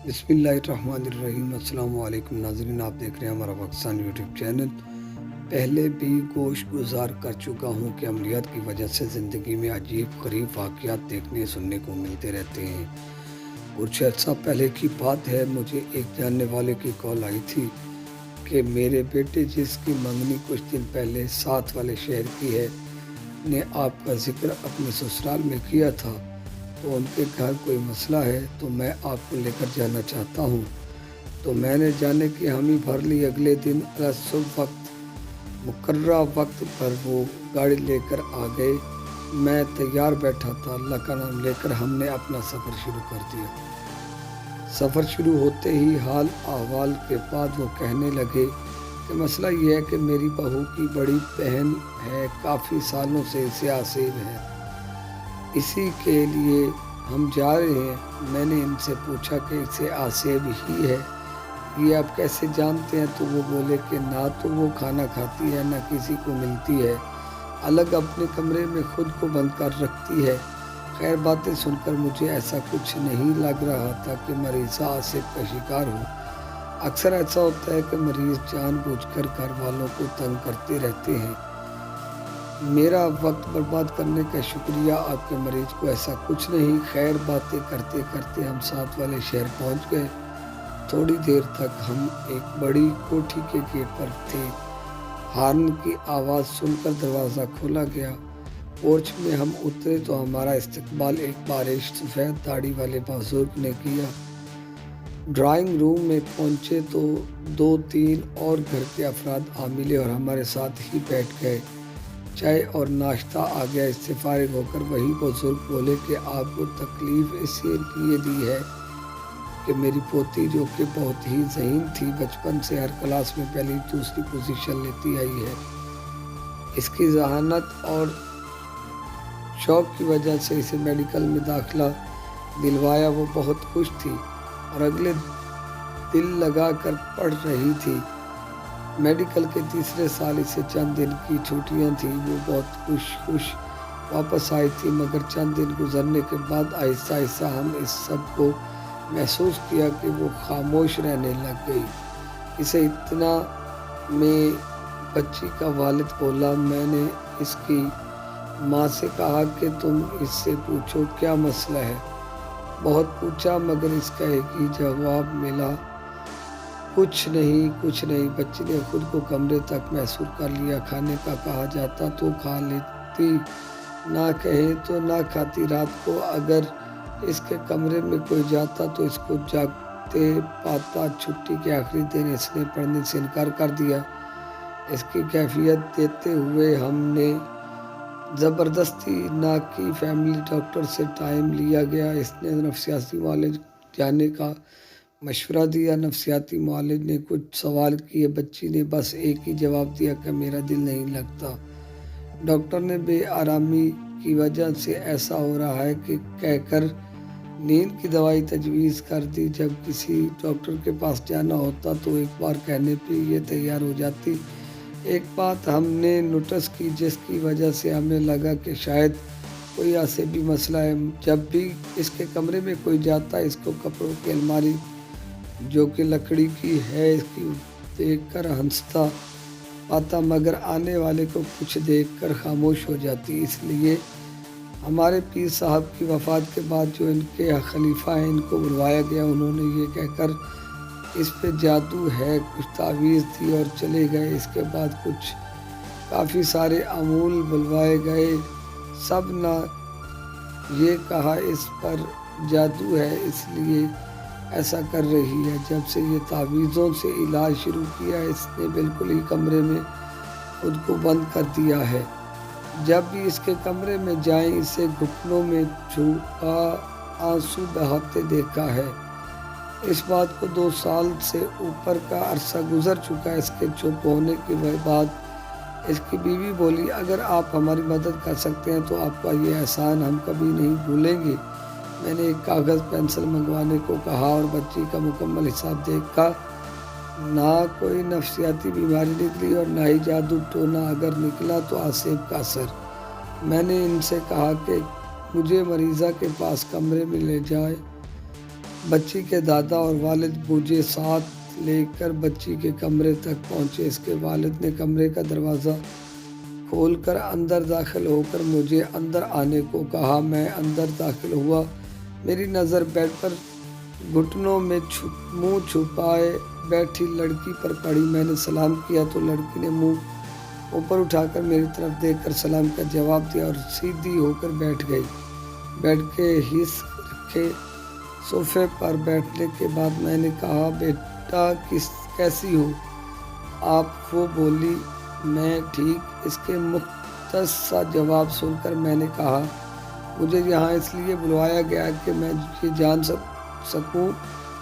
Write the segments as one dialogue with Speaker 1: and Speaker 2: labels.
Speaker 1: بسم اللہ الرحمن الرحیم۔ السلام علیکم ناظرین، آپ دیکھ رہے ہیں ہمارا پاکستان یوٹیوب چینل۔ پہلے بھی گوش گزار کر چکا ہوں کہ عملیات کی وجہ سے زندگی میں عجیب غریب واقعات دیکھنے سننے کو ملتے رہتے ہیں۔ کچھ عرصہ پہلے کی بات ہے، مجھے ایک جاننے والے کی کال آئی تھی کہ میرے بیٹے جس کی منگنی کچھ دن پہلے ساتھ والے شہر کی ہے نے آپ کا ذکر اپنے سسرال میں کیا تھا، تو ان کے گھر کوئی مسئلہ ہے تو میں آپ کو لے کر جانا چاہتا ہوں۔ تو میں نے جانے کی حامی بھر لی۔ اگلے دن صبح وقت مقررہ وقت پر وہ گاڑی لے کر آ گئے۔ میں تیار بیٹھا تھا۔ اللہ کا نام لے کر ہم نے اپنا سفر شروع کر دیا۔ سفر شروع ہوتے ہی حال احوال کے بعد وہ کہنے لگے کہ مسئلہ یہ ہے کہ میری بہو کی بڑی بہن ہے، کافی سالوں سے اسے آسیب ہے، اسی کے لیے ہم جا رہے ہیں۔ میں نے ان سے پوچھا کہ اسے آسیب ہی ہے، یہ آپ کیسے جانتے ہیں؟ تو وہ بولے کہ نہ تو وہ کھانا کھاتی ہے، نہ کسی کو ملتی ہے، الگ اپنے کمرے میں خود کو بند کر رکھتی ہے۔ خیر، باتیں سن کر مجھے ایسا کچھ نہیں لگ رہا تھا کہ مریضہ آسیب کا شکار ہو۔ اکثر ایسا ہوتا ہے کہ مریض جان بوجھ کر گھر والوں کو تنگ کرتے رہتے ہیں۔ میرا وقت برباد کرنے کا شکریہ، آپ کے مریض کو ایسا کچھ نہیں۔ خیر، باتیں کرتے کرتے ہم ساتھ والے شہر پہنچ گئے۔ تھوڑی دیر تک ہم ایک بڑی کوٹھی کے گیٹ پر تھے۔ ہارن کی آواز سن کر دروازہ کھولا گیا۔ پورچ میں ہم اترے تو ہمارا استقبال ایک بالغ سفید داڑھی والے بزرگ نے کیا۔ ڈرائنگ روم میں پہنچے تو 2-3 اور گھر کے افراد آ ملے اور ہمارے ساتھ ہی بیٹھ گئے۔ چائے اور ناشتہ آ گیا۔ اس سے فارغ ہو کر وہی بزرگ بولے کہ آپ کو تکلیف اس لیے دی ہے کہ میری پوتی، جو کہ بہت ہی ذہین تھی، بچپن سے ہر کلاس میں پہلی دوسری پوزیشن لیتی آئی ہے، اس کی ذہانت اور شوق کی وجہ سے اسے میڈیکل میں داخلہ دلوایا۔ وہ بہت خوش تھی اور اگلے دل لگا کر پڑھ رہی تھی۔ میڈیکل کے تیسرے سال اسے چند دن کی چھٹیاں تھیں۔ وہ بہت خوش واپس آئی تھی، مگر چند دن گزرنے کے بعد آہستہ آہستہ ہم اس سب کو محسوس کیا کہ وہ خاموش رہنے لگ گئی۔ اسے اتنا میں بچی کا والد بولا۔ میں نے اس کی ماں سے کہا کہ تم اس سے پوچھو کیا مسئلہ ہے۔ بہت پوچھا مگر اس کا ایک ہی جواب ملا، کچھ نہیں۔ بچی نے خود کو کمرے تک محصور کر لیا۔ کھانے کا کہا جاتا تو کھا لیتی، نہ کہیں تو نہ کھاتی۔ رات کو اگر اس کے کمرے میں کوئی جاتا تو اس کو جاگتے پاتا۔ چھٹی کے آخری دن اس نے پڑھنے سے انکار کر دیا۔ اس کی کیفیت دیکھتے ہوئے ہم نے زبردستی نہ کی۔ فیملی ڈاکٹر سے ٹائم لیا گیا۔ اس نے نفسیاتی معالج جانے کا مشورہ دیا۔ نفسیاتی معالج نے کچھ سوال کیے۔ بچی نے بس ایک ہی جواب دیا کہ میرا دل نہیں لگتا۔ ڈاکٹر نے بے آرامی کی وجہ سے ایسا ہو رہا ہے کہ کہہ کر نیند کی دوائی تجویز کر دی۔ جب کسی ڈاکٹر کے پاس جانا ہوتا تو ایک بار کہنے پہ یہ تیار ہو جاتی۔ ایک بات ہم نے نوٹس کی جس کی وجہ سے ہمیں لگا کہ شاید کوئی عصبی مسئلہ ہے۔ جب بھی اس کے کمرے میں کوئی جاتا، اس کو کپڑوں کی الماری جو کہ لکڑی کی ہے اس کی دیکھ کر ہنستا پاتا، مگر آنے والے کو کچھ دیکھ کر خاموش ہو جاتی۔ اس لیے ہمارے پیر صاحب کی وفات کے بعد جو ان کے خلیفہ ہیں، ان کو بلوایا گیا۔ انہوں نے یہ کہہ کر اس پہ جادو ہے کچھ تعویذ دی اور چلے گئے۔ اس کے بعد کچھ کافی سارے امول بلوائے گئے، سب نے یہ کہا اس پر جادو ہے، اس لیے ایسا کر رہی ہے۔ جب سے یہ تعویذوں سے علاج شروع کیا، اس نے بالکل ہی کمرے میں خود کو بند کر دیا ہے۔ جب بھی اس کے کمرے میں جائیں، اسے گھٹنوں میں چھپا آنسو بہاتے دیکھا ہے۔ اس بات کو 2 سال سے اوپر کا عرصہ گزر چکا ہے۔ اس کے چپ ہونے کے بعد اس کی بیوی بولی، اگر آپ ہماری مدد کر سکتے ہیں تو آپ کا یہ احسان ہم کبھی نہیں بھولیں گے۔ میں نے ایک کاغذ پینسل منگوانے کو کہا اور بچی کا مکمل حساب دیکھا۔ نہ کوئی نفسیاتی بیماری نکلی اور نہ ہی جادو ٹونا، اگر نکلا تو آسیب کا اثر۔ میں نے ان سے کہا کہ مجھے مریضہ کے پاس کمرے میں لے جائے بچی کے دادا اور والد مجھے ساتھ لے کر بچی کے کمرے تک پہنچے۔ اس کے والد نے کمرے کا دروازہ کھول کر اندر داخل ہو کر مجھے اندر آنے کو کہا۔ میں اندر داخل ہوا۔ میری نظر بیڈ پر گھٹنوں میں منہ چھپائے بیٹھی لڑکی پر پڑی۔ میں نے سلام کیا تو لڑکی نے منہ اوپر اٹھا کر میری طرف دیکھ کر سلام کا جواب دیا اور سیدھی ہو کر بیٹھ گئی۔ بیڈ کے ہیس رکھے صوفے پر بیٹھنے کے بعد میں نے کہا، بیٹا کیسی ہو آپ؟ وہ بولی، میں ٹھیک۔ اس کے مختصر جواب سن کر میں نے کہا، مجھے یہاں اس لیے بلوایا گیا کہ میں یہ جان سکوں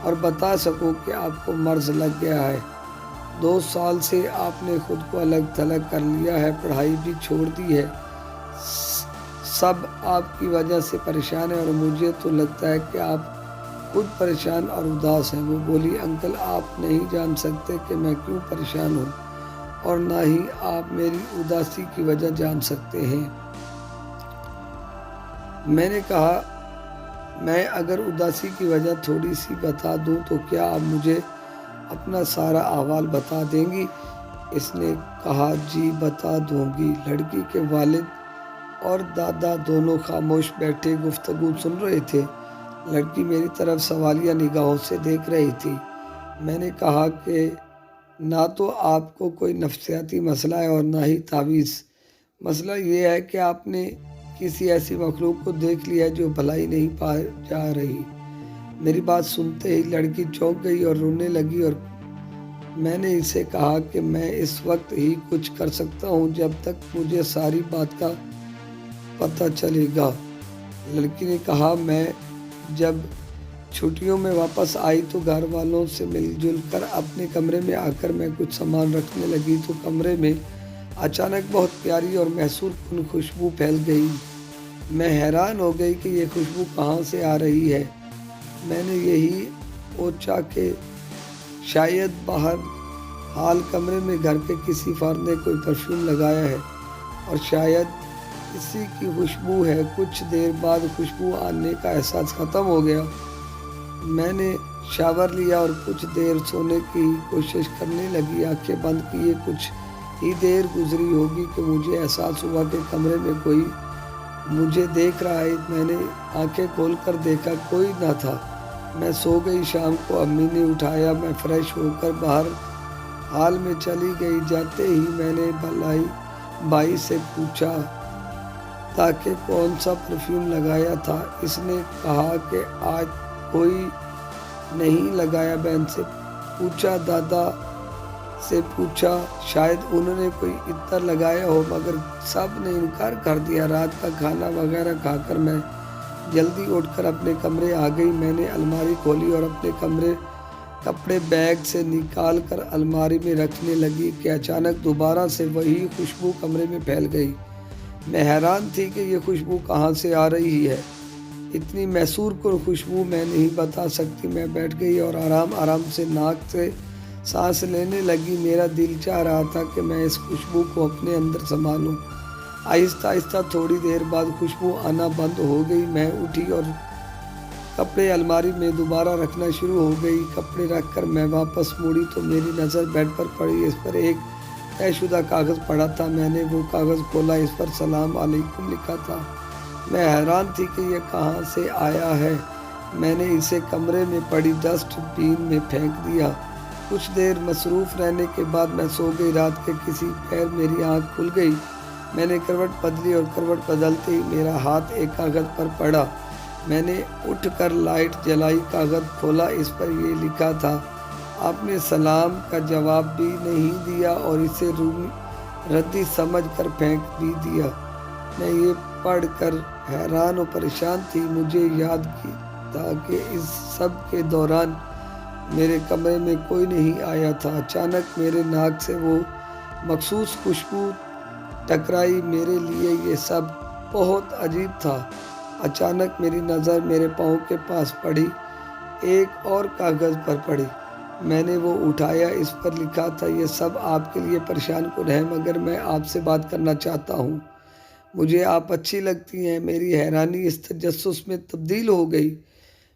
Speaker 1: اور بتا سکوں کہ آپ کو مرض لگ گیا ہے۔ 2 سال سے آپ نے خود کو الگ تھلگ کر لیا ہے، پڑھائی بھی چھوڑ دی ہے، سب آپ کی وجہ سے پریشان ہیں اور مجھے تو لگتا ہے کہ آپ خود پریشان اور اداس ہیں۔ وہ بولی، انکل آپ نہیں جان سکتے کہ میں کیوں پریشان ہوں اور نہ ہی آپ میری اداسی کی وجہ جان سکتے ہیں۔ میں نے کہا، میں اگر اداسی کی وجہ تھوڑی سی بتا دوں تو کیا آپ مجھے اپنا سارا احوال بتا دیں گی؟ اس نے کہا، جی بتا دوں گی۔ لڑکی کے والد اور دادا دونوں خاموش بیٹھے گفتگو سن رہے تھے۔ لڑکی میری طرف سوالیہ نگاہوں سے دیکھ رہی تھی۔ میں نے کہا کہ نہ تو آپ کو کوئی نفسیاتی مسئلہ ہے اور نہ ہی تعویذ۔ مسئلہ یہ ہے کہ آپ نے کسی ایسی مخلوق کو دیکھ لیا ہے جو بھلائی نہیں پا جا رہی۔ میری بات سنتے ہی لڑکی چونک گئی اور رونے لگی اور میں نے اسے کہا کہ میں اس وقت ہی کچھ کر سکتا ہوں جب تک مجھے ساری بات کا پتہ چلے گا۔ لڑکی نے کہا، میں جب چھٹیوں میں واپس آئی تو گھر والوں سے مل جل کر اپنے کمرے میں آ کر میں کچھ سامان رکھنے لگی تو کمرے میں اچانک بہت پیاری اور محسور کن خوشبو پھیل گئی۔ میں حیران ہو گئی کہ یہ خوشبو کہاں سے آ رہی ہے۔ میں نے یہی سوچا کہ شاید باہر حال کمرے میں گھر کے کسی فرد نے کوئی پرفیوم لگایا ہے اور شاید اسی کی خوشبو ہے۔ کچھ دیر بعد خوشبو آنے کا احساس ختم ہو گیا۔ میں نے شاور لیا اور کچھ دیر سونے کی کوشش کرنے لگی۔ آنکھیں بند کیے کچھ ہی دیر گزری ہوگی کہ مجھے احساس ہوا کہ کمرے میں کوئی مجھے دیکھ رہا ہے۔ میں نے آنکھیں کھول کر دیکھا، کوئی نہ تھا۔ میں سو گئی۔ شام کو امی نے اٹھایا۔ میں فریش ہو کر باہر ہال میں چلی گئی۔ جاتے ہی میں نے بھائی سے پوچھا تھا کہ کون سا پرفیوم لگایا تھا۔ اس نے کہا کہ آج کوئی نہیں لگایا۔ بہن سے پوچھا، دادا سے پوچھا، شاید انہوں نے کوئی عطر لگایا ہو، مگر سب نے انکار کر دیا۔ رات کا کھانا وغیرہ کھا کر میں جلدی اٹھ کر اپنے کمرے آ گئی۔ میں نے الماری کھولی اور اپنے کپڑے بیگ سے نکال کر الماری میں رکھنے لگی کہ اچانک دوبارہ سے وہی خوشبو کمرے میں پھیل گئی۔ میں حیران تھی کہ یہ خوشبو کہاں سے آ رہی ہے۔ اتنی محسور کن خوشبو میں نہیں بتا سکتی۔ میں بیٹھ گئی اور آرام سے ناک سے سانس لینے لگی۔ میرا دل چاہ رہا تھا کہ میں اس خوشبو کو اپنے اندر سما لوں۔ آہستہ آہستہ تھوڑی دیر بعد خوشبو آنا بند ہو گئی۔ میں اٹھی اور کپڑے الماری میں دوبارہ رکھنا شروع ہو گئی۔ کپڑے رکھ کر میں واپس مڑی تو میری نظر بیڈ پر پڑی۔ اس پر ایک طے شدہ کاغذ پڑا تھا۔ میں نے وہ کاغذ کھولا۔ اس پر سلام علیکم لکھا تھا۔ میں حیران تھی کہ یہ کہاں سے آیا ہے۔ میں نے اسے کمرے میں پڑی ڈسٹ بین میں پھینک دیا۔ کچھ دیر مصروف رہنے کے بعد میں سو گئی۔ رات کے کسی پہر میری آنکھ کھل گئی۔ میں نے کروٹ بدلی اور کروٹ بدلتے ہی میرا ہاتھ ایک کاغذ پر پڑا۔ میں نے اٹھ کر لائٹ جلائی، کاغذ کھولا۔ اس پر یہ لکھا تھا، آپ نے سلام کا جواب بھی نہیں دیا اور اسے ردی سمجھ کر پھینک بھی دیا۔ میں یہ پڑھ کر حیران و پریشان تھی۔ مجھے یاد تھا کہ اس سب کے دوران میرے کمرے میں کوئی نہیں آیا تھا۔ اچانک میرے ناک سے وہ مخصوص خوشبو ٹکرائی۔ میرے لیے یہ سب بہت عجیب تھا۔ اچانک میری نظر میرے پاؤں کے پاس پڑی، ایک اور کاغذ پر پڑی۔ میں نے وہ اٹھایا۔ اس پر لکھا تھا، یہ سب آپ کے لیے پریشان کن ہے مگر میں آپ سے بات کرنا چاہتا ہوں۔ مجھے آپ اچھی لگتی ہیں۔ میری حیرانی اس تجسس میں تبدیل ہو گئی۔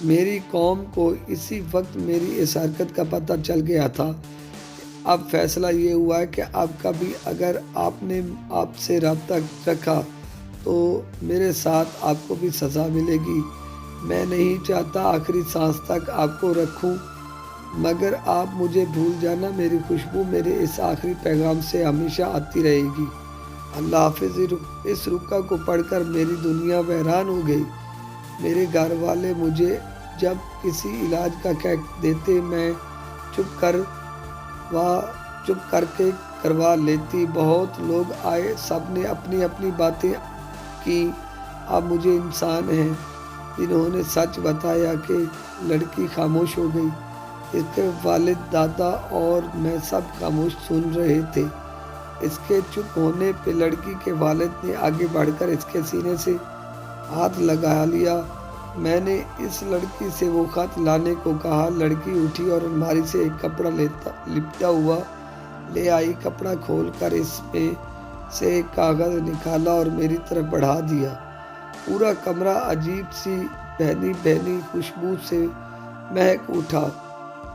Speaker 1: میری قوم کو اسی وقت میری اس حرکت کا پتہ چل گیا تھا۔ اب فیصلہ یہ ہوا ہے کہ اب کبھی اگر آپ نے آپ سے رابطہ رکھا تو میرے ساتھ آپ کو بھی سزا ملے گی۔ میں نہیں چاہتا آخری سانس تک آپ کو رکھوں، مگر آپ مجھے بھول جانا، میری خوشبو میرے اس آخری پیغام سے ہمیشہ آتی رہے گی۔ اللہ حافظ۔ اس رکا کو پڑھ کر میری دنیا ویران ہو گئی۔ میرے گھر والے مجھے جب کسی علاج کا کہہ دیتے میں چپ کر کے کروا لیتی۔ بہت لوگ آئے، سب نے اپنی اپنی باتیں کی۔ اب مجھے انسان ہیں جنہوں نے سچ بتایا کہ لڑکی خاموش ہو گئی۔ اس کے والد، دادا اور میں سب خاموش سن رہے تھے۔ اس کے چپ ہونے پہ لڑکی کے والد نے آگے بڑھ کر اس کے سینے سے ہاتھ لگا لیا۔ میں نے اس لڑکی سے وہ خط لانے کو کہا۔ لڑکی اٹھی اور الماری سے ایک کپڑا لپٹا ہوا لے آئی۔ کپڑا کھول کر اس میں سے ایک کاغذ نکالا اور میری طرف بڑھا دیا۔ پورا کمرہ عجیب سی بہنی بہنی خوشبو سے مہک اٹھا۔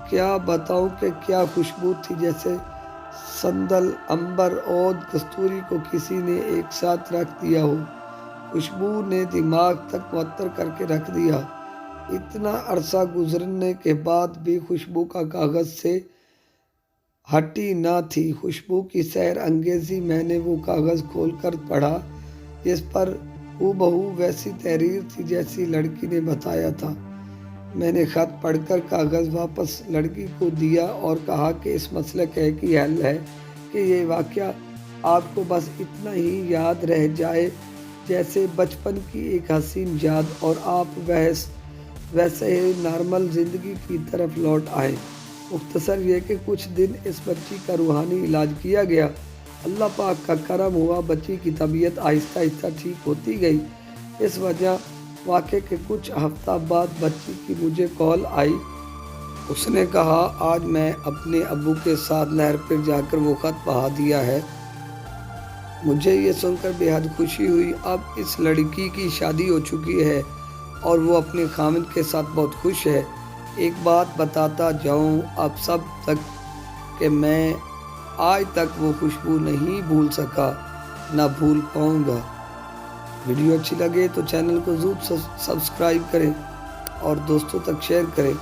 Speaker 1: کیا بتاؤں کہ کیا خوشبو تھی، جیسے سندل، عنبر، عود، کستوری کو کسی نے ایک ساتھ رکھ دیا ہو۔ خوشبو نے دماغ تک معطر کر کے رکھ دیا۔ اتنا عرصہ گزرنے کے بعد بھی خوشبو کا کاغذ سے ہٹی نہ تھی۔ خوشبو کی سحر انگیزی۔ میں نے وہ کاغذ کھول کر پڑھا، جس پر ہو بہو ویسی تحریر تھی جیسی لڑکی نے بتایا تھا۔ میں نے خط پڑھ کر کاغذ واپس لڑکی کو دیا اور کہا کہ اس مسئلے کا ایک ہی حل ہے کہ یہ واقعہ آپ کو بس اتنا ہی یاد رہ جائے جیسے بچپن کی ایک حسین یاد، اور آپ ویسے ہی نارمل زندگی کی طرف لوٹ آئیں۔ مختصر یہ کہ کچھ دن اس بچی کا روحانی علاج کیا گیا۔ اللہ پاک کا کرم ہوا، بچی کی طبیعت آہستہ آہستہ ٹھیک ہوتی گئی۔ اس واقعے کے کچھ ہفتہ بعد بچی کی مجھے کال آئی۔ اس نے کہا، آج میں اپنے ابو کے ساتھ نہر پر جا کر وہ خط بہا دیا ہے۔ مجھے یہ سن کر بے حد خوشی ہوئی۔ اب اس لڑکی کی شادی ہو چکی ہے اور وہ اپنے خاوند کے ساتھ بہت خوش ہے۔ ایک بات بتاتا جاؤں اب سب تک کہ میں آج تک وہ خوشبو نہیں بھول سکا، نہ بھول پاؤں گا۔ ویڈیو اچھی لگے تو چینل کو ضرور سبسکرائب کریں اور دوستوں تک شیئر کریں۔